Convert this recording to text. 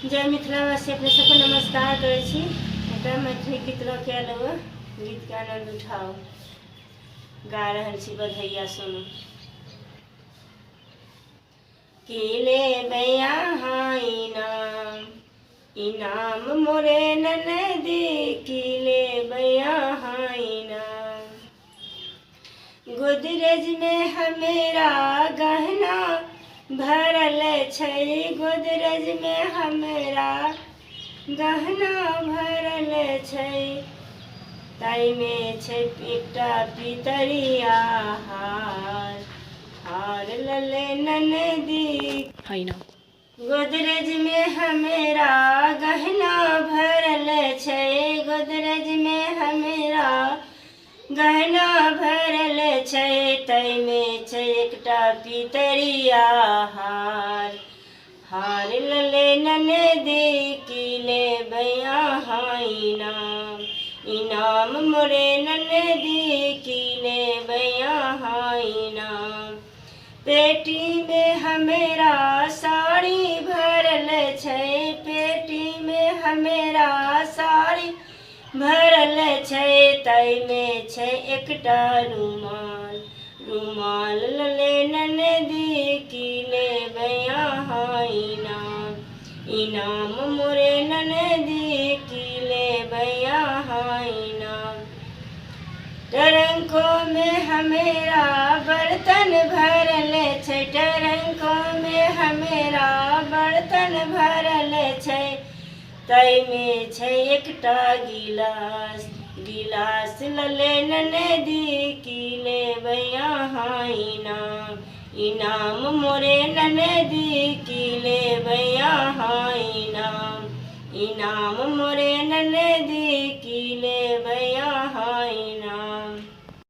जय मिथिलावासी अपने सबको नमस्कार करै छी। एकटा मैथिली गीत लऽ के आयल हुआ, गीत के आनंद उठाओ। गा रहल छी बधैया सुनू। की लेबै अहाँ इनाम मोरे ननदी, की लेबै अहाँ इनाम। गोदरेज में हमेरा गहना भरल छै, गोदरेज में हमेरा गहना भरल छै। ताई में छै एकटा पितरिया हार, हार लले ननदी। गोदरेज में हमेरा गहना भरल छै, गोदरेज में हमेरा गहना भरल छै। ताई में छै एकटा पितरिया हार, हार लले ननदी, की लेबै अहाँ इनाम। इनाम मोरे ननदी, की लेबै अहाँ इनाम। पेटी में हमेरा साड़ी भरल छै, पेटी में हमेरा साड़ी भरल छै। ताई में छै एकटा रुमाल, रुमाल लले ननदी, की लेबै अहाँ इनाम। इनाम मोरे ननदी, की लेबै अहाँ इनाम। ट्रंकों में हमेरा बर्तन भरल छै, ट्रंकों में हमेरा बर्तन भरल छै। ताई में छै एकटा गिलास, गिलास लले ननदी, की लेबै अहाँ इनाम। इनाम मोरे ननदी, की लेबै अहाँ इनाम। इनाम मोरे ननदी, की लेबै अहाँ इनाम।